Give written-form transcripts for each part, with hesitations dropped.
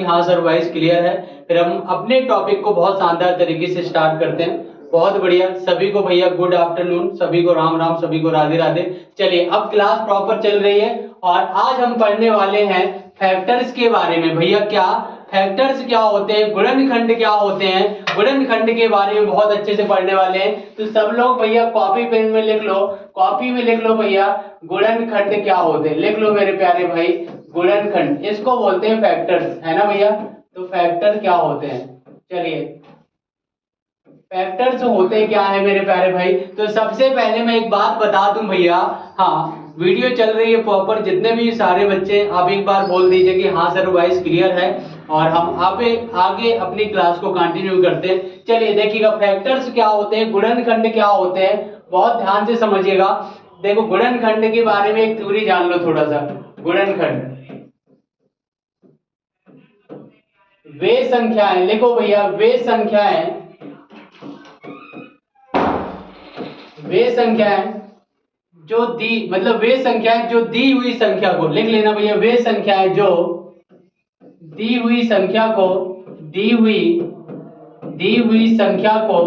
हाँ sir voice clear है। फिर हम अपने टॉपिक को बहुत शानदार तरीके से स्टार्ट करते हैं। बहुत बढ़िया, सभी को भैया गुड आफ्टरनून, सभी को राम राम, सभी को राधे राधे। चलिए अब क्लास प्रॉपर चल रही है और आज हम पढ़ने वाले हैं फैक्टर्स के बारे में। भैया क्या फैक्टर्स क्या होते हैं, गुणनखंड क्या होते हैं, गुणनखंड के बारे में बहुत अच्छे से पढ़ने वाले हैं। तो सब लोग भैया कॉपी पेन में लिख लो, कॉपी में लिख लो भैया गुणनखंड क्या होते हैं, लिख लो मेरे प्यारे भाई। गुणनखंड इसको बोलते हैं फैक्टर्स, है ना भैया। तो फैक्टर क्या होते हैं, चलिए फैक्टर्स होते क्या है मेरे प्यारे भाई। तो सबसे पहले मैं एक बात बता दूं भैया, हाँ वीडियो चल रही है प्रॉपर, जितने भी सारे बच्चे आप एक बार बोल दीजिए कि हाँ सर वॉइस क्लियर है और हम आगे अपनी क्लास को कंटिन्यू करते हैं। चलिए देखिएगा फैक्टर्स क्या होते हैं, गुणनखंड क्या होते हैं, बहुत ध्यान से समझिएगा। देखो गुणनखंड के बारे में एक थ्योरी जान लो थोड़ा सा। गुणनखंड वे संख्याएं, लिखो भैया वे संख्याएं जो दी, मतलब वे संख्याएं जो दी हुई संख्या को, लिख लेना भैया, वे संख्याएं जो दी हुई संख्या को दी हुई संख्या को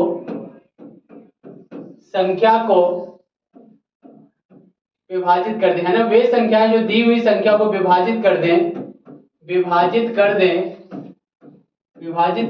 विभाजित कर दें, है ना। वे संख्याएं जो दी हुई संख्या को विभाजित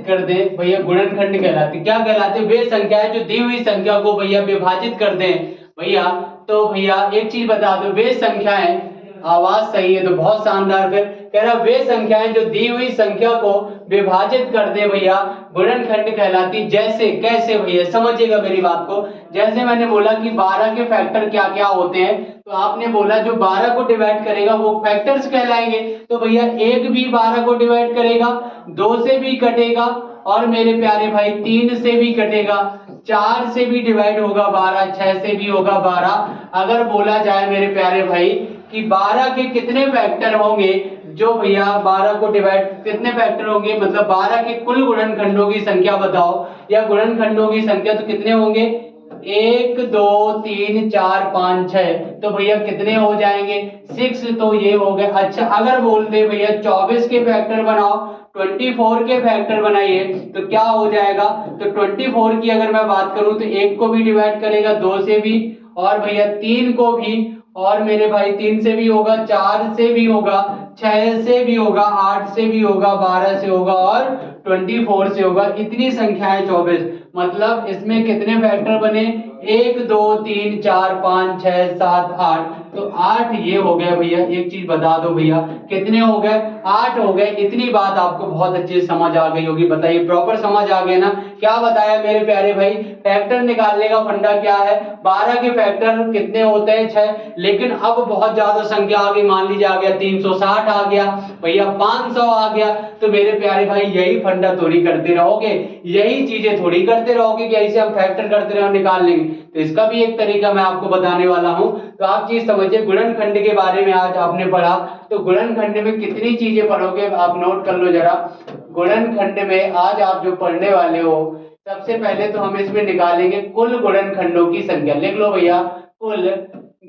कर दें भैया गुणनखंड कहलाती। क्या कहलाते? वे संख्याएं जो दी हुई संख्या को भैया विभाजित कर दें भैया। तो भैया एक चीज बता दो, वे संख्याएं, आवाज सही है तो बहुत शानदार। फिर कह रहा वे संख्याएं जो दी हुई संख्या को विभाजित कर दे भैया गुणनखंड कहलाती। जैसे कैसे भैया, समझिएगा मेरी बात को। जैसे मैंने बोला कि 12 के फैक्टर क्या क्या होते हैं, तो आपने बोला जो 12 को डिवाइड करेगा वो फैक्टर्स कहलाएंगे। तो भैया 1 भी 12 को डिवाइड करेगा, 2 से भी कटेगा और मेरे प्यारे भाई 3 से भी कटेगा, 4 से भी डिवाइड होगा 12, 6 से भी होगा 12। अगर बोला जाए मेरे प्यारे भाई कि 12 के कितने फैक्टर होंगे, जो भैया 12 को डिवाइड कितने फैक्टर होंगे, मतलब 12 के कुल गुणनखंडों की संख्या बताओ या गुणनखंडों की संख्या, तो कितने होंगे? 1 2 3 4 5 6। तो भैया कितने हो जाएंगे? 6। तो ये हो गए। अच्छा अगर बोलते भैया 24 के फैक्टर बनाओ, 24 के फैक्टर बनाइए, तो क्या हो जाएगा? तो 24 की अगर मैं बात करूं तो 1 को भी डिवाइड करेगा, 2 से भी, और भैया 3 को भी, और मेरे भाई 3 से भी होगा, 4 से भी होगा, 6 से भी होगा, 8 से भी होगा, 12 से होगा और 24 से होगा। इतनी संख्याएं 24। मतलब इसमें कितने फैक्टर बने? 1 2 3 4 5 6 7 8। तो 8 ये हो गया भैया। एक चीज बता दो भैया, कितने हो गए? 8 हो गए। इतनी बात आपको बहुत अच्छे से समझ आ गई होगी। बताइए प्रॉपर समझ आ गया ना? क्या बताया मेरे प्यारे भाई? फैक्टर निकालने का फंडा क्या है? 12 के फैक्टर कितने होते हैं? 6। लेकिन अब बहुत ज्यादा संख्या आ गई, मान लीजिए आ गया 360 आ गया भैया, 500 आ गया। तो मेरे प्यारे भाई यही फंडा थोड़ी करते रहोगे, यही चीजें थोड़ी करते रहोगे कि ऐसे हम फैक्टर करते रहो निकाल लेंगे। तो इसका भी एक तरीका मैं आपको बताने वाला हूं। तो आप चीज समझिए, गुणनखंड के बारे में आज आपने पढ़ा, तो गुणनखंड में कितनी चीजें पढ़ोगे आप नोट कर लो जरा। गुणनखंड में आज आप जो पढ़ने वाले हो, सबसे पहले तो हम इसमें निकालेंगे कुल गुणनखंडों की संख्या। लिख लो भैया, कुल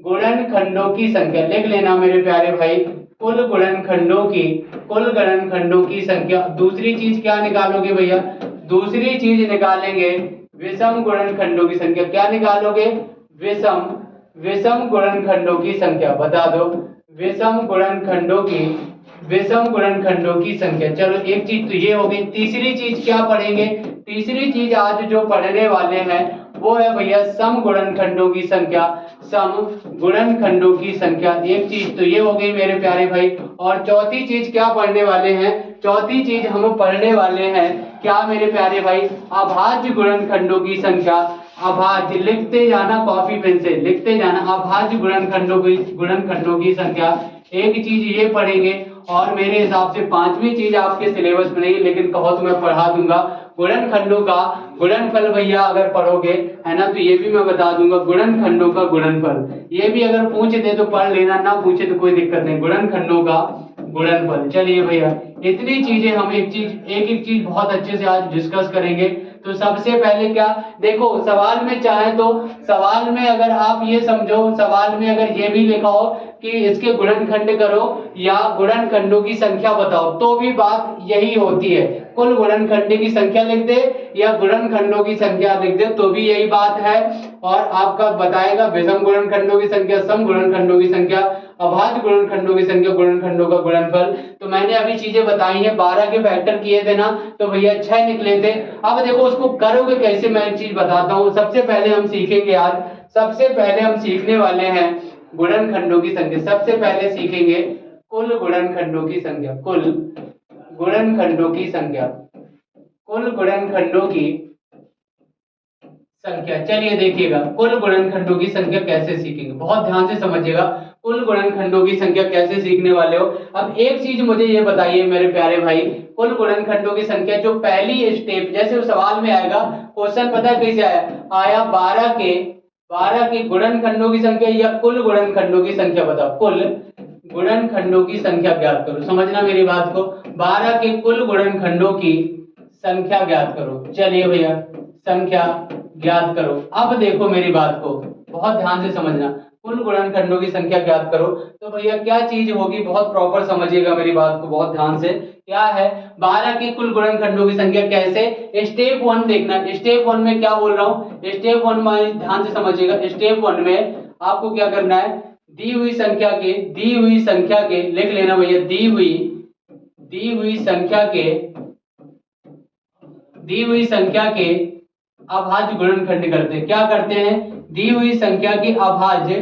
गुणनखंडों की संख्या, लिख लेना मेरे प्यारे भाई, कुल गुणनखंडों की संख्या। दूसरी चीज क्या निकालोगे भैया? दूसरी चीज निकालेंगे विषम गुणनखंडों की संख्या। क्या निकालोगे? विषम गुणनखंडों की संख्या। बता दो विषम गुणनखंडों की संख्या। चलो एक चीज तो ये हो गई। तीसरी चीज क्या पढ़ेंगे? तीसरी चीज आज जो पढ़ने वाले हैं वो है भैया सम गुणनखंडों की संख्या। सम गुणनखंडों की संख्या, एक चीज तो ये हो गई मेरे प्यारे भाई। और चौथी चीज क्या पढ़ने वाले हैं? चौथी चीज हम पढ़ने वाले हैं क्या मेरे प्यारे भाई? अभाज्य गुणनखंडों की संख्या। अभाज्य, लिखते जाना कॉपी पेन से, लिखते जाना, अभाज्य गुणनखंडों की संख्या। एक चीज ये पढ़ेंगे और मेरे हिसाब से पांचवी चीज आपके सिलेबस में नहीं, लेकिन कहो तो मैं पढ़ा दूंगा, गुणनखंडों का गुणनफल। भैया अगर पढ़ोगे है ना, तो ये भी मैं बता दूंगा, गुणनखंडों का गुणनफल। ये भी अगर पूछ दे तो पढ़ लेना, ना पूछे तो कोई दिक्कत नहीं, गुणनखंडों का गुणनफल। चलिए भैया इतनी चीजें हम एक एक चीज बहुत अच्छे से आज डिस्कस करेंगे। तो सबसे पहले क्या देखो, सवाल में चाहे तो सवाल में अगर आप ये समझो, सवाल में अगर ये भी लिखा हो कि इसके गुणनखंड करो या गुणनखंडों की संख्या बताओ, तो भी बात यही होती है। कुल गुणनखंड की संख्या लिख दे या गुणनखंडों की संख्या लिख दे तो भी यही बात है। और आपका बताएगा विषम गुणनखंडों की संख्या, सम गुणनखंडों की संख्या, अभाज्य गुणनखंडों की संख्या, गुणनखंडों का गुणनफल। तो मैंने अभी चीजें बताई हैं, 12 के फैक्टर किए थे ना, तो भैया 6 निकले थे। अब देखो उसको करोगे कैसे, मैं एक चीज बताता हूँ। सबसे पहले हम सीखेंगे आज, सबसे पहले हम सीखने वाले हैं गुणनखंडों की संख्या। सबसे पहले सीखेंगे कुल गुणनखंडों की संख्या, कुल गुणनखंडों की संख्या, कुल गुणनखंडों की संख्या। चलिए देखिएगा कुल गुणनखंडों की संख्या कैसे सीखेंगे, बहुत ध्यान से समझिएगा। कुल गुणनखंडों की संख्या कैसे सीखने वाले हो। अब एक चीज मुझे ये बताइए मेरे प्यारे भाई, कुल गुणनखंडों की संख्या जो पहली स्टेप, जैसे वो सवाल में आएगा, क्वेश्चन पता है कैसे आया 12 के गुणनखंडों की संख्या या कुल गुणनखंडों की संख्या बताओ। कुल गुणनखंडों की संख्या ज्ञात करो, समझना मेरी बात को। 12 के कुल गुणनखंडों की संख्या ज्ञात करो। चलिए भैया संख्या ज्ञात करो। अब देखो मेरी बात को बहुत ध्यान से समझना, कुल गुणनखंडों की संख्या ज्ञात करो। तो भैया क्या चीज होगी, बहुत प्रॉपर समझिएगा मेरी बात को बहुत ध्यान से। क्या है 12 के कुल गुणनखंडों की संख्या कैसे, स्टेप 1 देखना। स्टेप 1 में क्या बोल रहा हूँ, स्टेप 1 में ध्यान से समझिएगा। स्टेप 1 में आपको क्या करना है, दी हुई संख्या के लिख लेना भैया, दी हुई संख्या के अभाज्य गुणनखंड करते हैं। क्या करते हैं, दी हुई संख्या के अभाज्य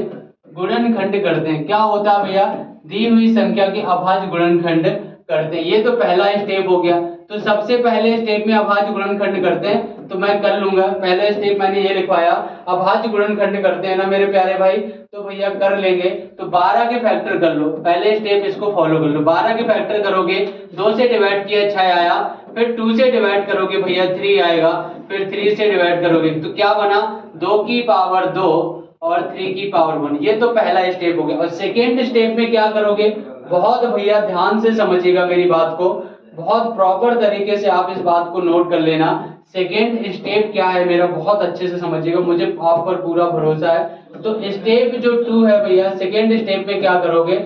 गुणनखंड करते हैं। क्या होता है भैया, दी हुई संख्या के अभाज्य गुणनखंड करते हैं। ये तो पहला स्टेप हो गया। तो सबसे पहले स्टेप में अभाज्य गुणनखंड करते हैं, तो मैं कर लूंगा। पहले स्टेप मैंने ये लिखवाया, अभाज्य गुणनखंड करते हैं ना मेरे प्यारे भाई, तो भैया कर लेंगे। तो 12 के फैक्टर कर लो, पहले स्टेप इसको फॉलो कर लो। 12 के फैक्टर करोगे, 2 से डिवाइड किया 6 आया, फिर 2 से डिवाइड करोगे भैया 3 आएगा, फिर 3 से डिवाइड करोगे तो क्या बना, 2 की पावर 2 और 3 की पावर 1। ये तो पहला स्टेप हो गया। और सेकेंड स्टेप में क्या करोगे, बहुत भैया ध्यान से समझिएगा मेरी बात को, बहुत प्रॉपर तरीके से आप इस बात को नोट कर लेना। सेकेंड स्टेप क्या है मेरा, बहुत अच्छे से समझिएगा, मुझे आप पर पूरा भरोसा है। तो स्टेप जो 2 है भैया, सेकेंड स्टेप में क्या करोगे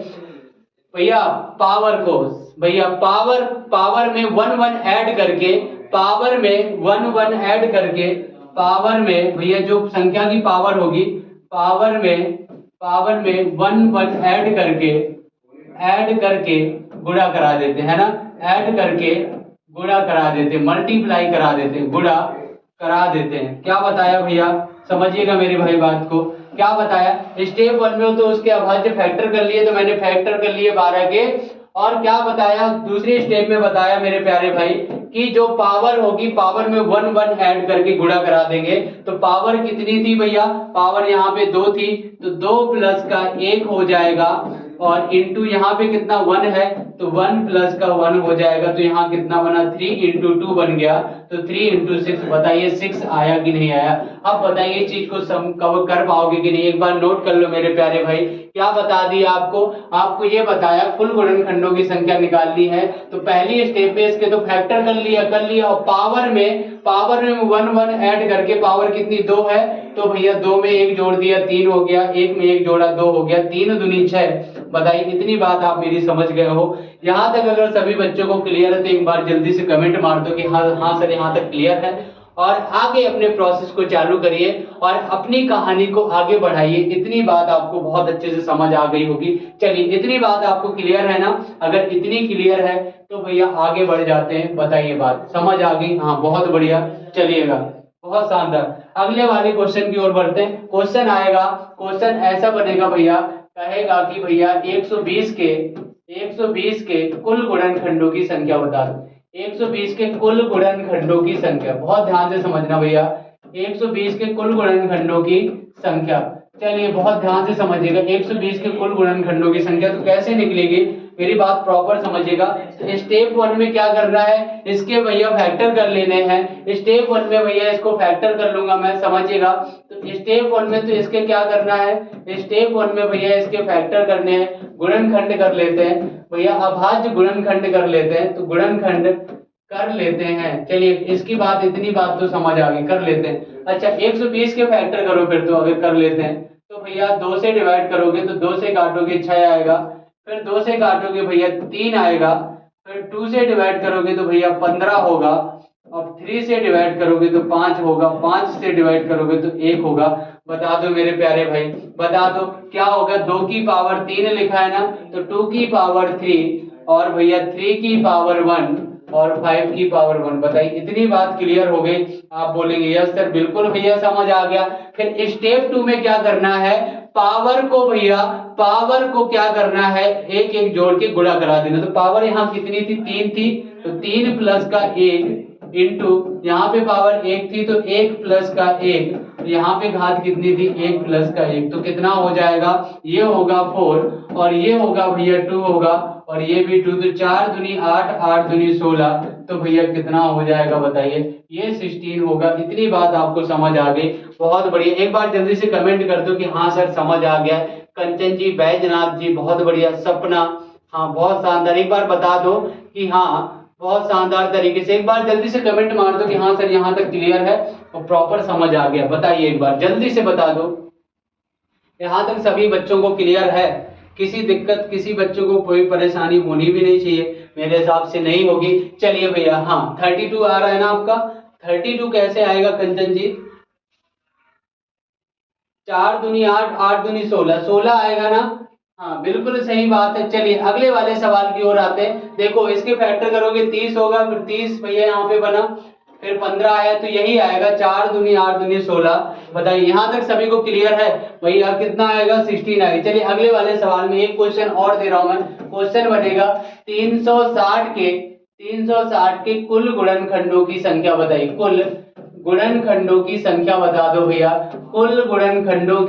भैया, पावर को भैया पावर में 1 1 ऐड करके, पावर में 1 1 ऐड करके, पावर में भैया जो संख्या की पावर होगी, पावर में 1 1 ऐड करके गुणा करा देते हैं ना, ऐड करके गुणा करा देते, मल्टीप्लाई करा देते, गुणा करा देते हैं। क्या बताया भैया, समझिएगा मेरे भाई बात को। क्या बताया, स्टेप 1 में तो उसके अभाज्य फैक्टर कर लिए, तो मैंने फैक्टर कर लिए 12 के। और क्या बताया, दूसरे स्टेप में बताया मेरे प्यारे भाई कि जो पावर होगी, पावर में 1 1 ऐड करके गुणा करा देंगे। तो पावर कितनी थी भैया, पावर यहाँ पे 2 थी, तो 2 प्लस का 1 हो जाएगा, और इंटू यहाँ पे कितना 1 है, तो 1 प्लस का 1 हो जाएगा। तो यहाँ कितना बना, 3 इंटू 2 बन गया, तो 3 इंटू 6, बताइए 6 आया कि नहीं आया। अब बताइए इस चीज को कवर कर पाओगे कि नहीं, एक बार नोट कर लो मेरे प्यारे भाई। क्या बता दिया आपको ये बताया कुल गुणनखंडों की संख्या निकालनी है, तो पहली स्टेप में इसके तो फैक्टर कर लिया, और पावर में 1 1 ऐड करके, पावर कितनी 2 है, तो भैया 2 में 1 जोड़ दिया 3 हो गया, 1 में 1 जोड़ा 2 हो गया, 3 दूनी 6। बताइए इतनी बात आप मेरी समझ गए हो। यहाँ तक अगर सभी बच्चों को क्लियर है तो एक बार जल्दी से कमेंट मार दो कि हाँ सर यहाँ तक क्लियर है, और आगे अपने प्रोसेस को चालू करिए और अपनी कहानी को आगे बढ़ाइए। इतनी बात आपको बहुत अच्छे से समझ आ गई होगी। चलिए इतनी बात आपको क्लियर है ना, अगर इतनी क्लियर है तो भैया आगे बढ़ जाते हैं। बताइए बात समझ आ गई, हाँ बहुत बढ़िया, चलिएगा बहुत शानदार। अगले वाले क्वेश्चन की ओर बढ़ते हैं। क्वेश्चन आएगा, क्वेश्चन ऐसा बनेगा भैया, कहेगा कि भैया 120 के कुल गुणनखंडों की संख्या बता दो। 120 के कुल गुणनखंडों की संख्या, बहुत ध्यान से समझना भैया, 120 के कुल गुणनखंडों की संख्या। चलिए बहुत ध्यान से समझिएगा, 120 के कुल गुणनखंडों की संख्या तो कैसे निकलेगी, मेरी बात प्रॉपर समझिएगा। तो स्टेप 1 में क्या करना है, इसके भैया फैक्टर कर लेने हैं। स्टेप 1 में भैया इसको फैक्टर कर लूंगा मैं, समझिएगा। तो स्टेप 1 में तो इसके क्या करना है, स्टेप 1 में भैया इसके फैक्टर करने हैं, गुणनखंड कर लेते हैं भैया, अभाज्य गुणनखंड कर लेते हैं। तो गुणनखंड कर लेते हैं। चलिए इसकी बात, इतनी बात तो समझ आ गई, कर लेते हैं। अच्छा 120 के फैक्टर करो फिर, तो अगर कर लेते हैं तो भैया 2 से डिवाइड करोगे तो 2 से काटोगे 6 आएगा, फिर 2 से काटोगे भैया 3 आएगा, फिर 2 से डिवाइड करोगे तो भैया 15 होगा, अब 3 से डिवाइड करोगे तो 5 होगा, 5 से डिवाइड करोगे तो 1 होगा। बता दो मेरे प्यारे भाई, बता दो क्या होगा। 2 की पावर 3 लिखा है ना, तो 2 की पावर 3 और भैया 3 की पावर 1 और 5 की पावर 1। बताइए इतनी बात क्लियर हो गई। आप बोलेंगे यस सर बिल्कुल भैया समझ आ गया। फिर स्टेप 2 में क्या करना है, पावर को भैया, पावर को क्या करना है, एक एक जोड़ के गुणा करा देना। तो पावर यहाँ कितनी थी, 3 थी, तो 3 प्लस का 1 इंटू यहाँ पे पावर 1 थी तो 1 प्लस का 1, यहाँ पे घात कितनी थी, 1 प्लस का 1, तो कितना हो जाएगा, ये होगा 4 और ये होगा भैया 2 होगा और ये भी 2, तो 4 दूनी 8, 8 दूनी 16, तो भैया कितना हो जाएगा बताइए, ये 16 होगा। इतनी बात आपको समझ आ गई, बहुत बढ़िया। एक बार जल्दी से कमेंट कर दो कि हाँ सर समझ आ गया। कंचन जी, बैजनाथ जी बहुत बढ़िया, सपना हाँ बहुत शानदार, एक बार बता दो कि हाँ बहुत शानदार तरीके से। एक बार जल्दी से कमेंट मार दो कि हाँ सर यहाँ तक क्लियर है और प्रॉपर समझ आ गया। बताइए एक बार जल्दी से बता दो, यहाँ तक सभी बच्चों को क्लियर है, किसी दिक्कत, किसी बच्चों को कोई परेशानी होनी भी नहीं चाहिए, मेरे हिसाब से नहीं होगी। चलिए भैया हाँ 32 आ रहा है ना आपका, 32 कैसे आएगा कंचन जी, 4 दूनी 8, 8 दूनी 16, 16 आएगा ना, हाँ बिल्कुल सही बात है। चलिए अगले वाले सवाल की ओर आते हैं। देखो इसके फैक्टर करोगे 30 होगा, फिर 30 भैया यहाँ पे बना, फिर 15 आया तो यही आएगा, 4 दूनी 8 दूनी 16। बताइए यहाँ तक सभी को क्लियर है भैया, कितना आएगा, 16 आएगा। चलिए अगले वाले सवाल में एक क्वेश्चन और दे रहा हूं मैं, क्वेश्चन बनेगा 360 के कुल गुणनखंडों की संख्या बताइए, कुल गुणनखंडों की संख्या बता दो भैया, कुल गुणनखंडों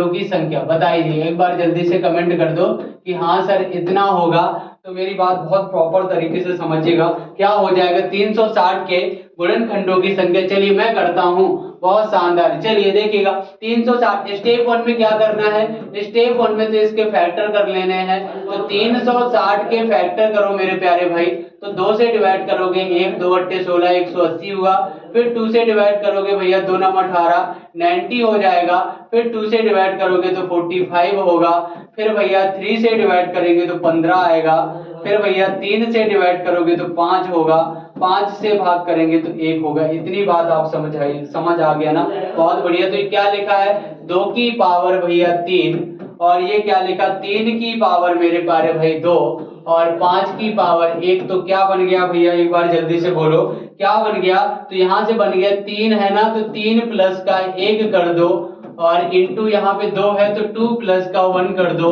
की संख्या बताइए। एक बार जल्दी से कमेंट कर दो कि हाँ सर इतना होगा, तो मेरी बात बहुत प्रॉपर तरीके से समझिएगा। क्या हो जाएगा 360 के गुणनखंडों की संख्या, चलिए मैं करता हूं, बहुत शानदार। चलिए देखिएगा 360 स्टेप 1 में क्या करना है, स्टेप 1 में तो इसके फैक्टर कर लेने हैं, तो 360 के फैक्टर करो मेरे प्यारे भाई, तो 2 से डिवाइड करोगे 1 2 अट्ठे 16, 180 हुआ, फिर 2 से डिवाइड करोगे भैया 2 नम 18, 90 हो जाएगा, फिर 2 से डिवाइड करोगे तो 45 होगा, फिर भैया 3 से डिवाइड करेंगे तो 15 आएगा, फिर भैया 3 से डिवाइड करोगे तो 5 होगा, 5 से भाग करेंगे तो 1 होगा। इतनी बात आप समझ आ गया ना, बहुत बढ़िया। तो ये क्या लिखा है, 2 की पावर भैया 3, और ये क्या लिखा, 3 की पावर मेरे प्यारे भाई 2 और 5 की पावर 1, तो क्या बन गया भैया, एक बार जल्दी से बोलो क्या बन गया। तो यहां से बन गया 3 है ना, तो 3 प्लस का 1 कर दो, और इंटू यहाँ पे 2 है तो 2 प्लस का 1 कर दो,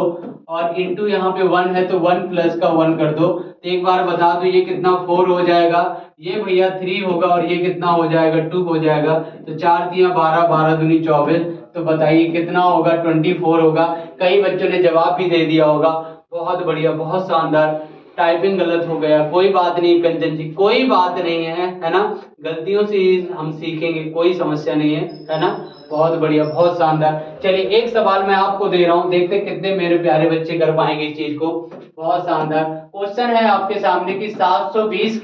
और इंटू यहाँ पे 1 है तो 1 प्लस का 1 कर दो। तो एक बार बता दो ये कितना 4 हो जाएगा, ये भैया 3 होगा, और ये कितना हो जाएगा 2 हो जाएगा, तो 4 दिया 12, 12 दूनी 24, तो बताइए कितना होगा 24 होगा। कई बच्चों ने जवाब भी दे दिया होगा, बहुत बढ़िया बहुत शानदार। टाइपिंग गलत हो गया, कोई बात नहीं कंचन जी, कोई बात नहीं है ना, गलतियों से ही हम सीखेंगे, कोई समस्या नहीं है ना, बहुत बढ़िया बहुत शानदार। चलिए एक सवाल मैं आपको दे रहा हूं, देखते कितने मेरे प्यारे बच्चे कर पाएंगे इस चीज को। बहुत शानदार क्वेश्चन है आपके सामने कि 720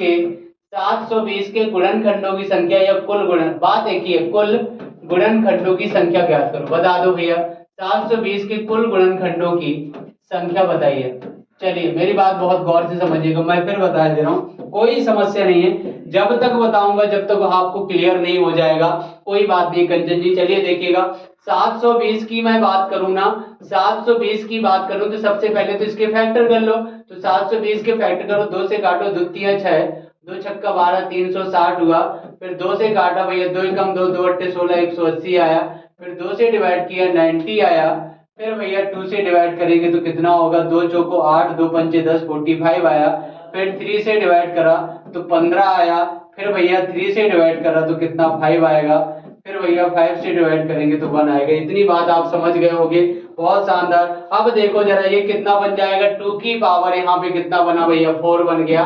के गुणनखंडों की संख्या या कुल गुणन, बात एक ही है, कुल गुणनखंडों की संख्या ज्ञात करो। बता दो भैया 720 के कुल गुणनखंडों की संख्या बताइए। चलिए मेरी बात बहुत गौर से समझिएगा, मैं फिर बता दे रहा हूँ, कोई समस्या नहीं है, जब तक बताऊंगा जब तक आपको क्लियर नहीं हो जाएगा कोई बात नहीं कंचन जी। चलिए देखिएगा 720 की मैं बात करूं ना, 720 की बात करूं तो सबसे पहले तो इसके फैक्टर कर लो, तो 720 के फैक्टर करो, 2 से काटो, 2 तिया 6, 2 छक्का 12, 360 हुआ, फिर 2 से काटा भैया, 2 एकम 2, 2 अट्ठे 16, 180 आया, फिर 2 से डिवाइड किया 90 आया, फिर भैया 2 से डिवाइड करेंगे तो कितना होगा, 2 चौको 8, 2 पंचे 10, 45 आया, फिर 3 से डिवाइड करा तो 15 आया, फिर भैया 3 से डिवाइड करा तो कितना 5 आएगा, फिर भैया 5 से डिवाइड करेंगे तो 1 आएगा। इतनी बात आप समझ गए होंगे, बहुत शानदार। अब देखो जरा ये कितना बन जाएगा, 2 की पावर यहाँ पे कितना बना भैया 4 बन गया,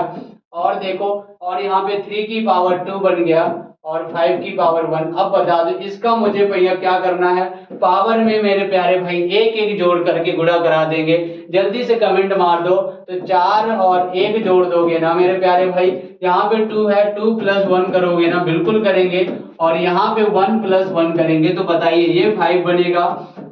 और देखो और यहाँ पे 3 की पावर 2 बन गया, और 5 की पावर 1। अब बता दो इसका मुझे भैया क्या करना है, पावर में मेरे प्यारे भाई एक एक जोड़ करके गुणा करा देंगे। जल्दी से कमेंट मार दो। तो 4 और 1 जोड़ दोगे ना मेरे प्यारे भाई, यहाँ पे 2 है, 2 प्लस 1 करोगे ना, बिल्कुल करेंगे। और यहाँ पे 1 प्लस 1 करेंगे तो बताइए ये 5 बनेगा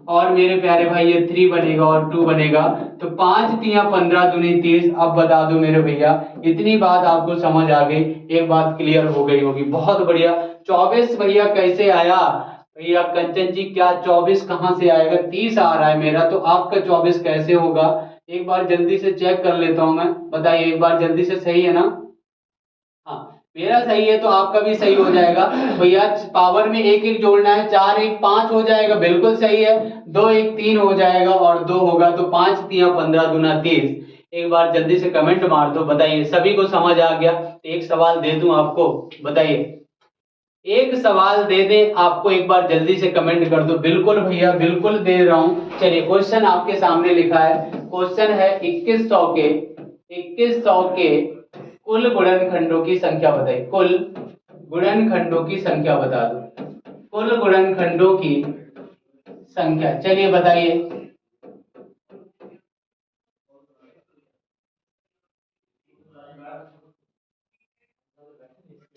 और मेरे प्यारे भाई ये 3 बनेगा और 2 बनेगा। तो 5 तिया 15 दूनी 30। अब बता दो मेरे भैया, इतनी बात आपको समझ आ गई, एक बात क्लियर हो गई होगी। बहुत बढ़िया। 24 भैया कैसे आया भैया कंचन जी, क्या 24 कहाँ से आएगा, 30 आ रहा है मेरा, तो आपका 24 कैसे होगा, एक बार जल्दी से चेक कर लेता हूं मैं, बताइए एक बार जल्दी से। सही है ना? हाँ, मेरा सही है तो आपका भी सही हो जाएगा भैया। पावर में एक एक जोड़ना है, 4 1 5 हो जाएगा, बिल्कुल सही है। 2 1 3 हो जाएगा और 2 होगा, तो 5 तिया 15 दूना 30। एक बार जल्दी से कमेंट मार दो, बताइए सभी को समझ आ गया? एक सवाल दे दूं आपको, बताइए एक सवाल दे दे आपको, एक बार जल्दी से कमेंट कर दो। बिल्कुल भैया बिल्कुल दे रहा हूं। चलिए क्वेश्चन आपके सामने लिखा है, क्वेश्चन है 2100 के कुल गुणनखंडों की संख्या बताइए। कुल गुणनखंडों की संख्या बता दो, कुल गुणनखंडों की संख्या, चलिए बताइए।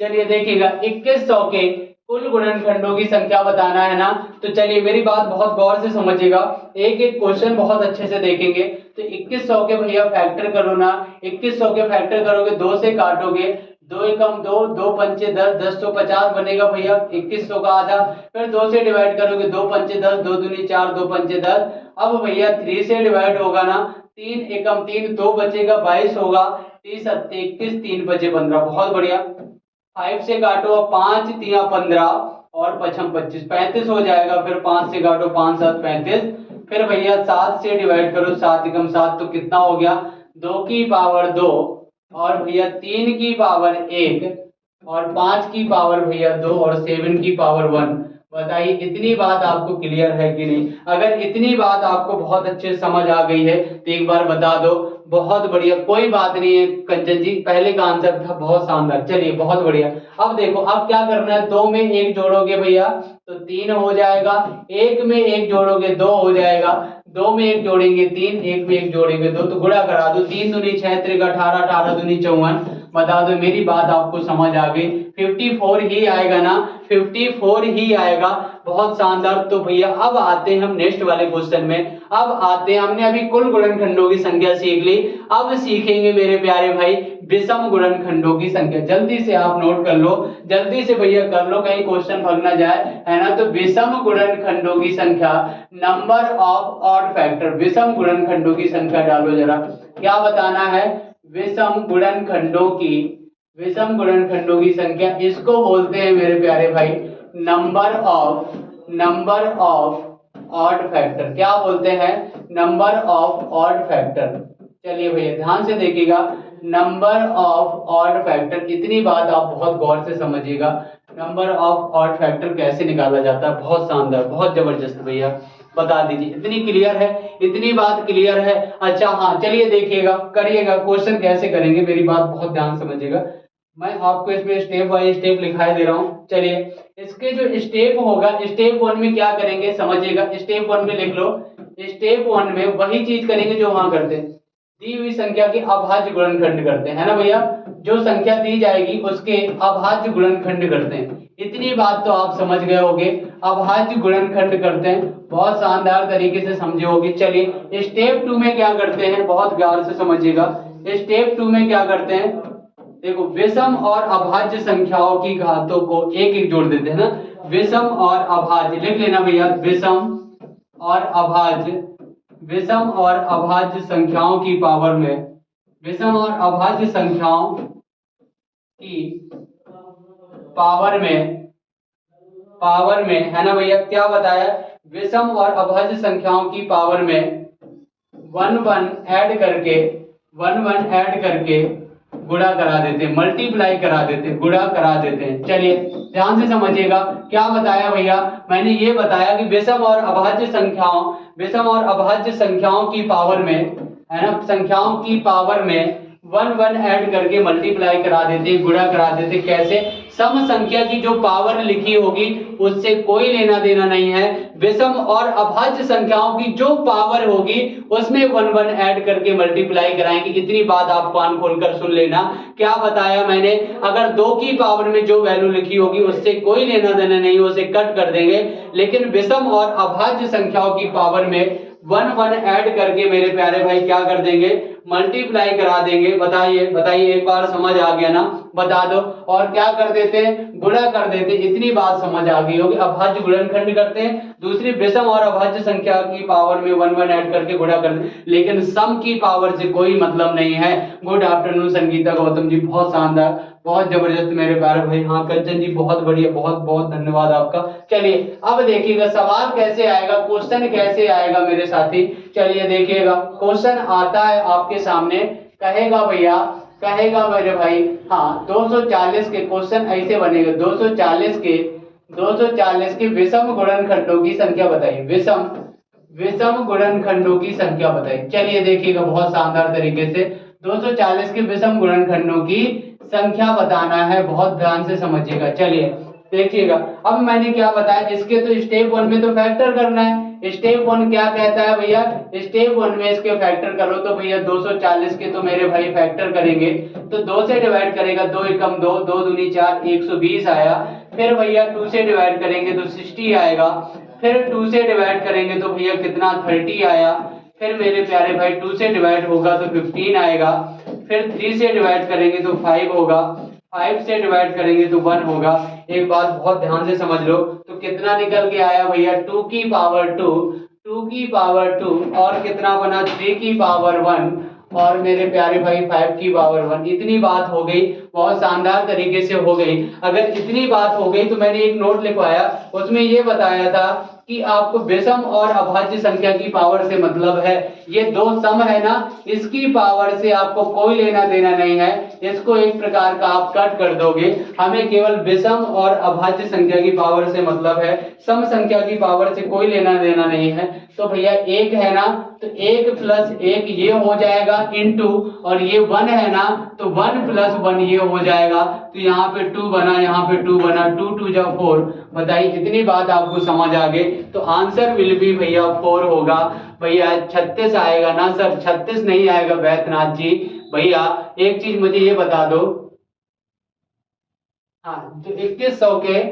चलिए देखिएगा, 2100 के कुल गुणनखंडों की संख्या बताना है ना, तो चलिए मेरी बात बहुत गौर से समझिएगा, एक एक क्वेश्चन बहुत अच्छे से देखेंगे। तो 2100 के भैया फैक्टर करो ना, 2100 के फैक्टर करोगे, 2 से काटोगे, 2 एकम 2, 2 पंचे 10, 10 तो 50 बनेगा भैया 2100 का आधा। फिर 2 से डिवाइड करोगे, 2 पंचे 10, 2 दूनी 4, 2 पंचे 10। अब भैया 3 से डिवाइड होगा ना, 3 एकम 3, 2 बचेगा 22 होगा, 30 21, 3 बचे 15। बहुत बढ़िया। 5 से काटो, 5 तिया 15 और 5 25, 35 हो जाएगा। फिर 5 से काटो, 5 7 35। फिर भैया 7 से डिवाइड करो, 7 एकम 7 तो कितना हो गया, 2 की पावर 2 और भैया 3 की पावर 1 और 5 की पावर भैया 2 और 7 की पावर 1। बताइए इतनी बात आपको क्लियर है कि नहीं? अगर इतनी बात आपको बहुत अच्छे समझ आ गई है तो एक बार बता दो। बहुत बढ़िया, कोई बात नहीं है कंचन जी, पहले का आंसर था बहुत शानदार। चलिए बहुत बढ़िया। अब देखो अब क्या करना है, 2 में 1 जोड़ोगे भैया तो 3 हो जाएगा, 1 में 1 जोड़ोगे 2 हो जाएगा, 2 में 1 जोड़ेंगे 3, 1 में 1 जोड़ेंगे 2, तो गुणा करा दो, 3 दूनी 6 त्रिक 18, 18 दूनी 54। बता दो मेरी बात आपको समझ आ गई, 54 ही आएगा ना, 54 ही आएगा। बहुत शानदार। तो भैया अब आते हैं हम नेक्स्ट वाले क्वेश्चन में। अब आते हैं, हमने अभी कुल गुणनखंडों की संख्या सीख ली, अब सीखेंगे मेरे प्यारे भाई विषम गुणनखंडों की संख्या। जल्दी से आप नोट कर लो, जल्दी से भैया कर लो, कहीं क्वेश्चन भाग ना जाए, है ना। तो विषम गुणनखंडों की संख्या, नंबर ऑफ ऑड फैक्टर, विषम गुणनखंडों की संख्या डालो जरा, क्या बताना है, विषम गुणनखंडों की, विषम गुणनखंडों की संख्या, इसको बोलते हैं मेरे प्यारे भाई नंबर ऑफ ऑड फैक्टर। क्या बोलते हैं, नंबर ऑफ ऑड फैक्टर। चलिए भैया ध्यान से देखिएगा, नंबर ऑफ ऑड फैक्टर, इतनी बात आप बहुत गौर से समझिएगा। नंबर ऑफ ऑड फैक्टर कैसे निकाला जाता है, बहुत शानदार बहुत जबरदस्त भैया, बता दीजिए। इतनी क्लियर है, इतनी बात क्लियर है? अच्छा हाँ, चलिए देखिएगा, करिएगा। क्वेश्चन कैसे करेंगे, मेरी बात बहुत ध्यान समझिएगा, मैं आपको इसमें स्टेप बाय स्टेप लिखाई दे रहा हूँ। चलिए इसके जो स्टेप होगा, स्टेप 1 में क्या करेंगे समझिएगा, स्टेप 1 में लिख लो। स्टेप 1 में वही चीज करेंगे जो वहां करते हैं, दी हुई संख्या के अभाज्य गुणनखंड करते हैं, है ना भैया। जो संख्या दी जाएगी उसके अभाज्य गुणनखंड करते हैं, इतनी बात तो आप समझ गए होगे। अभाज्य गुणनखंड करते हैं, बहुत शानदार तरीके से समझे होगे। चलिए स्टेप 2 में क्या करते हैं, बहुत प्यार से समझिएगा। स्टेप 2 में क्या करते हैं, देखो विषम और अभाज्य संख्याओं की घातों को एक एक जोड़ देते हैं ना, विषम और अभाज्य लिख लेना भैया, विषम और अभाज्य, विषम और अभाज्य संख्याओं की पावर में, विषम और अभाज्य संख्याओं की पावर में है ना भैया, क्या बताया, विषम और अभाज्य संख्याओं की पावर में 1 1 ऐड करके गुणा करा देते हैं, मल्टीप्लाई करा देते हैं, गुणा करा देते हैं। चलिए ध्यान से समझिएगा, क्या बताया भैया, मैंने ये बताया कि विषम और अभाज्य संख्याओं की पावर में, है ना, संख्याओं की पावर में वन वन ऐड करके मल्टीप्लाई करा देते, गुणा करा देते। कैसे? सम संख्या की जो पावर लिखी होगी उससे कोई लेना देना नहीं है। विषम और अभाज्य संख्याओं की जो पावर होगी उसमें वन वन ऐड करके मल्टीप्लाई कराएंगे। इतनी बात आप कान खोलकर सुन लेना। क्या बताया मैंने? अगर 2 की पावर में जो वैल्यू लिखी होगी उससे कोई लेना देना नहीं, उसे कट कर देंगे। लेकिन विषम और अभाज्य संख्याओं की पावर में वन वन ऐड करके मेरे प्यारे भाई क्या कर देंगे? मल्टीप्लाई करा देंगे। बताइए बताइए, एक बार समझ आ गया ना? बता दो। और क्या कर देते हैं? गुणा कर देते। इतनी बात समझ आ गई होगी। अभाज्य गुणनखंड करते हैं, दूसरी विषम और अभाज्य संख्या की पावर में वन वन ऐड करके गुणा कर देते, लेकिन सम की पावर से कोई मतलब नहीं है। गुड आफ्टरनून संगीता गौतम जी, बहुत शानदार, बहुत जबरदस्त मेरे प्यारे भाई। हाँ कंचन जी, बहुत बढ़िया, बहुत बहुत धन्यवाद आपका। चलिए अब देखिएगा सवाल कैसे आएगा, क्वेश्चन कैसे आएगा मेरे साथी। चलिए देखिएगा, क्वेश्चन आता है आपके सामने। कहेगा भैया, कहेगा मेरे भाई, हाँ 240 के क्वेश्चन ऐसे बनेगा। 240 के विषम गुणनखंडों की संख्या बताइए। विषम गुणनखंडों की संख्या बताइए। चलिए देखिएगा बहुत शानदार तरीके से 240 के विषम गुणनखंडों की संख्या बताना है। बहुत ध्यान से समझिएगा। चलिए देखिएगा, अब मैंने क्या बताया, इसके तो स्टेप 1 में तो फैक्टर करना है। स्टेप 1 क्या कहता है भैया? स्टेप 1 में इसके फैक्टर करो तो भैया 240 के तो मेरे भाई फैक्टर करेंगे तो 2 से डिवाइड करेगा, 2 एकम 2, 2 दूनी 4, 120 आया। फिर भैया 2 से डिवाइड करेंगे तो 60 आएगा। फिर 2 से डिवाइड करेंगे तो भैया कितना? 30 आया। फिर मेरे प्यारे भाई 2 से डिवाइड होगा तो 15 आएगा। फिर 3 से डिवाइड करेंगे तो 5 होगा। 5 से डिवाइड करेंगे तो 1 होगा। एक बात बहुत ध्यान से समझ लो, तो कितना निकल के आया भैया? 2 की पावर 2, 2 की पावर 2, और कितना बना? 3 की पावर 1, और मेरे प्यारे भाई 5 की पावर 1। इतनी बात हो गई, बहुत शानदार तरीके से हो गई। अगर इतनी बात हो गई तो मैंने एक नोट लिखवाया, उसमें ये बताया था कि आपको विषम और अभाज्य संख्या की पावर से मतलब है। ये दो सम है ना, इसकी पावर से आपको कोई लेना देना नहीं है। इसको एक प्रकार का आप कट कर दोगे। हमें केवल विषम और अभाज्य संख्या की पावर से मतलब है, सम संख्या की पावर से कोई लेना देना नहीं है। तो भैया 1 है ना, तो 1 प्लस 1 ये हो जाएगा इनटू, और ये 1 है ना, तो 1 प्लस 1 ये हो जाएगा। तो यहाँ पे 2 बना, यहाँ पे 2 बना, 2 2 जा 4। बताइए इतनी बात आपको समझ आ गई। तो आंसर विल बी भैया 4 होगा। भैया 36 आएगा ना सर? 36 नहीं आएगा बैद्यनाथ जी। भैया एक चीज मुझे ये बता दो, हाँ तो 2100 के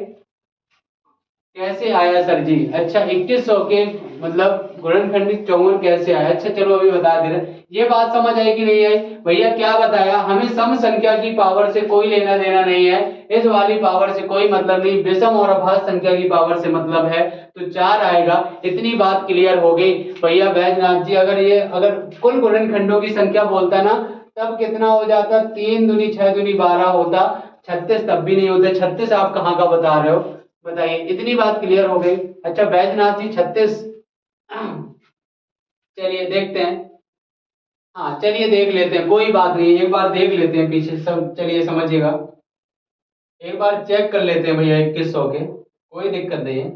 कैसे आया सर जी? अच्छा 2100 के मतलब गुणनखंडित 54 कैसे आया? अच्छा चलो अभी बता दे रहे। ये बात समझ आई कि नहीं आई? भैया क्या बताया, हमें सम संख्या की पावर से कोई लेना देना नहीं है। इस वाली पावर से कोई मतलब नहीं, विषम और अभाज्य संख्या की पावर से मतलब है। तो 4 आएगा। इतनी बात क्लियर हो गई। भैया बैजनाथ जी, अगर कुल गुणनखंडों की संख्या बोलता ना, तब कितना हो जाता? 3 दूनी 6 दूनी 12 होता। 36 तब भी नहीं होते। 36 आप कहाँ का बता रहे हो? बताइए, इतनी बात क्लियर हो गई। अच्छा बैजनाथ जी 36, चलिए देखते हैं। हाँ चलिए देख लेते हैं, कोई बात नहीं, एक बार देख लेते हैं पीछे सब। चलिए समझिएगा, एक बार चेक कर लेते हैं भैया 2100 के, कोई दिक्कत नहीं है।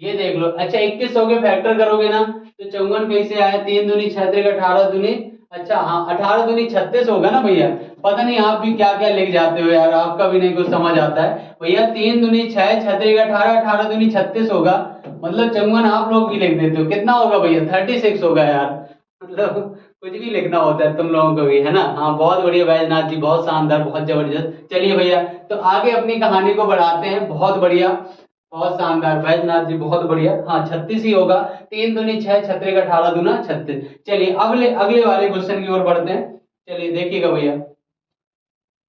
ये देख लो। अच्छा 2100 के फैक्टर करोगे ना, तो 54 कैसे आया? 3 दूनी 6 त्रिक 18 दूनी, अच्छा हाँ 18 दूनी 36 होगा ना भैया। पता नहीं आप भी क्या क्या लिख जाते हो यार, आपका भी नहीं कुछ समझ आता है भैया। 3 दूनी 6, 6 त्रिक 18, 18 दूनी 36 होगा। मतलब 54 आप लोग भी लिख देते हो। कितना होगा भैया? 36 होगा यार। मतलब कुछ भी लिखना होता है तुम लोगों को भी, है ना? हाँ बहुत बढ़िया बैजनाथ जी, बहुत शानदार, बहुत जबरदस्त। चलिए भैया तो आगे अपनी कहानी को बढ़ाते हैं। बहुत बढ़िया, बहुत शानदार बैजनाथ जी, बहुत बढ़िया। हाँ 36 ही होगा। 3 दूनी 6, 6 त्रिक 18 दूना 36। चलिए अगले अगले वाले क्वेश्चन की ओर बढ़ते हैं। चलिए देखिएगा भैया,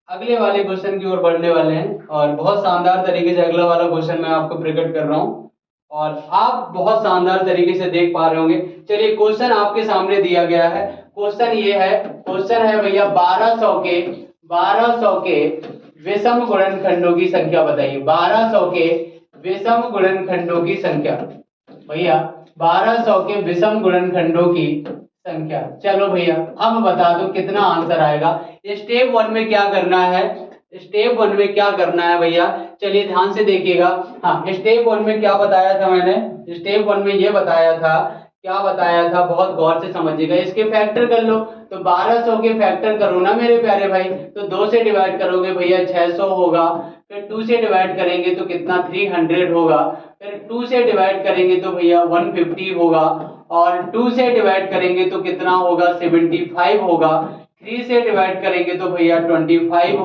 अगले वाले क्वेश्चन की ओर बढ़ने वाले हैं, और बहुत शानदार तरीके से अगला वाला क्वेश्चन मैं आपको प्रकट कर रहा हूँ, और आप बहुत शानदार तरीके से देख पा रहे होंगे। चलिए क्वेश्चन आपके सामने दिया गया है। क्वेश्चन ये है, क्वेश्चन है भैया 1200 के विषम गुणनखंडों की संख्या बताइए। 1200 के विषम गुणनखंडों की संख्या भैया, 1200 के विषम गुणनखंडों की संख्या। चलो भैया अब बता दो कितना आंसर आएगा। स्टेप 1 में क्या करना है? स्टेप 1 में क्या करना है भैया, चलिए ध्यान से देखिएगा। हाँ, स्टेप 1 में क्या बताया था मैंने, स्टेप 1 में ये बताया था, क्या बताया था, बहुत गौर से समझिएगा। इसके फैक्टर कर लो, तो 1200 के फैक्टर करो ना मेरे प्यारे भाई, तो 2 से डिवाइड करोगे भैया 600 होगा, फिर 2 से डिवाइड करेंगे तो कितना 300 होगा, फिर 2 से डिवाइड करेंगे तो भैया 150 होगा, और 2 से डिवाइड करेंगे तो कितना होगा 75 होगा, 3 से डिवाइड करेंगे तो भैया 25 होगा।